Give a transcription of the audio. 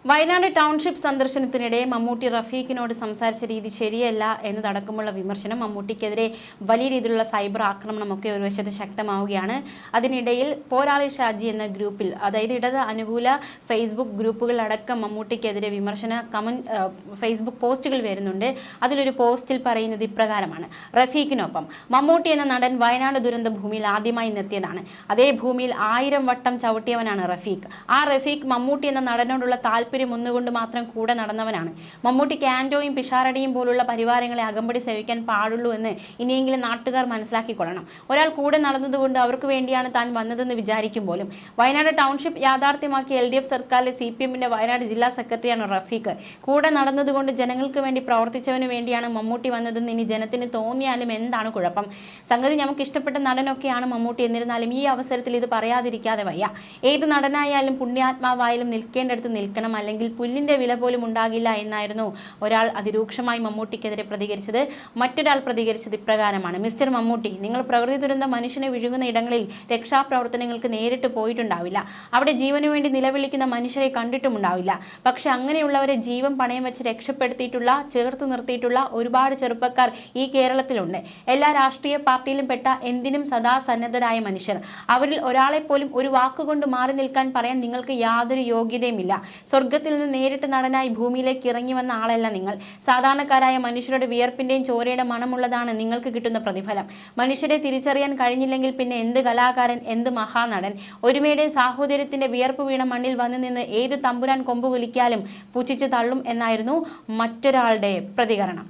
Wayanad township സന്ദർശനത്തിനിടെ മമ്മൂട്ടി റഫീഖിനോട് സംസാരിച്ച രീതി ശരിയല്ല എന്നതടക്കമുള്ള വിമർശനം. മമ്മൂട്ടിക്കെതിരെ വലിയ രീതിയിലുള്ള സൈബർ ആക്രമണമൊക്കെ ഒരു വശത്ത് ശക്തമാവുകയാണ്. അതിനിടയിൽ പോരാളി ഷാജി എന്ന ഗ്രൂപ്പിൽ, അതായത് ഇടത് അനുകൂല ഫേസ്ബുക്ക് ഗ്രൂപ്പുകളടക്കം മമ്മൂട്ടിക്കെതിരെ ഫേസ്ബുക്ക് പോസ്റ്റുകൾ വരുന്നുണ്ട്. അതിലൊരു പോസ്റ്റിൽ പറയുന്നത് ഇപ്രകാരമാണ്: റഫീഖിനൊപ്പം മമ്മൂട്ടി എന്ന നടൻ വയനാട് ദുരന്ത ഭൂമിയിൽ ആദ്യമായി എത്തിയതാണ്. അതേ ഭൂമിയിൽ 1000 വട്ടം ചവിട്ടിയവനാണ് റഫീഖ്. ആ റഫീഖ് മമ്മൂട്ടി എന്ന നടനോടുള്ള താല്പര്യം ഒന്നുകൊണ്ട് മാത്രം കൂടെ നടന്നവനാണ്. മമ്മൂട്ടിക്ക് ആൻറ്റോയും പിഷാരടിയും പോലുള്ള പരിവാരങ്ങളെ അകമ്പടി സേവിക്കാൻ പാടുള്ളൂ എന്ന് ഇനിയെങ്കിലും നാട്ടുകാർ മനസ്സിലാക്കിക്കൊള്ളണം. ഒരാൾ കൂടെ നടന്നതുകൊണ്ട് അവർക്ക് വേണ്ടിയാണ് താൻ വന്നതെന്ന് വിചാരിക്കും പോലും. വയനാട് ടൗൺഷിപ്പ് യാഥാർത്ഥ്യമാക്കിയ LDF സർക്കാരിലെ CPMന്റെ വയനാട് ജില്ലാ സെക്രട്ടറിയാണ് റഫീഖ്. കൂടെ നടന്നതുകൊണ്ട് ജനങ്ങൾക്ക് വേണ്ടി പ്രവർത്തിച്ചവന് വേണ്ടിയാണ് മമ്മൂട്ടി വന്നതെന്ന് ഇനി ജനത്തിന് തോന്നിയാലും എന്താണ് കുഴപ്പം? സംഗതി നമുക്ക് ഇഷ്ടപ്പെട്ട നടനൊക്കെയാണ് മമ്മൂട്ടി. എന്നിരുന്നാലും ഈ അവസരത്തിൽ ഇത് പറയാതിരിക്കാതെ വയ്യ. ഏത് നടനായാലും പുണ്യാത്മാവായാലും നിൽക്കേണ്ടടുത്ത് നിൽക്കണം, അല്ലെങ്കിൽ പുല്ലിന്റെ വില പോലും ഉണ്ടാകില്ല എന്നായിരുന്നു ഒരാൾ അതിരൂക്ഷമായി മമ്മൂട്ടിക്കെതിരെ പ്രതികരിച്ചത്. മറ്റൊരാൾ പ്രതികരിച്ചത് ഇപ്രകാരമാണ്: മിസ്റ്റർ മമ്മൂട്ടി, നിങ്ങൾ പ്രകൃതി ദുരന്ത മനുഷ്യനെ വിഴുങ്ങുന്ന ഇടങ്ങളിൽ രക്ഷാപ്രവർത്തനങ്ങൾക്ക് നേരിട്ട് പോയിട്ടുണ്ടാവില്ല. അവിടെ ജീവന് വേണ്ടി നിലവിളിക്കുന്ന മനുഷ്യരെ കണ്ടിട്ടുമുണ്ടാവില്ല. പക്ഷെ അങ്ങനെയുള്ളവരെ ജീവൻ പണയം വെച്ച് രക്ഷപ്പെടുത്തിയിട്ടുള്ള, ചേർത്ത് നിർത്തിയിട്ടുള്ള ഒരുപാട് ചെറുപ്പക്കാർ ഈ കേരളത്തിലുണ്ട്. എല്ലാ രാഷ്ട്രീയ പാർട്ടിയിലും പെട്ട, എന്തിനും സദാ സന്നദ്ധരായ മനുഷ്യർ. അവരിൽ ഒരാളെ പോലും ഒരു വാക്കുകൊണ്ട് മാറി നിൽക്കാൻ പറയാൻ നിങ്ങൾക്ക് യാതൊരു യോഗ്യതയുമില്ല. സ്വർഗത്തിൽ നിന്ന് നേരിട്ട് നടനായി ഭൂമിയിലേക്ക് ഇറങ്ങി വന്ന ആളല്ല നിങ്ങൾ. സാധാരണക്കാരായ മനുഷ്യരുടെ വിയർപ്പിന്റെയും ചോരയുടെ മണമുള്ളതാണ് നിങ്ങൾക്ക് കിട്ടുന്ന പ്രതിഫലം. മനുഷ്യരെ തിരിച്ചറിയാൻ കഴിഞ്ഞില്ലെങ്കിൽ പിന്നെ എന്ത് കലാകാരൻ, എന്ത് മഹാനടൻ? ഒരുമയുടെ സാഹോദര്യത്തിന്റെ വിയർപ്പ് വീണ മണ്ണിൽ വന്നു നിന്ന് ഏത് തമ്പുരാൻ കൊമ്പ് കുലിക്കാലും പുച്ഛിച്ച് തള്ളും എന്നായിരുന്നു മറ്റൊരാളുടെ പ്രതികരണം.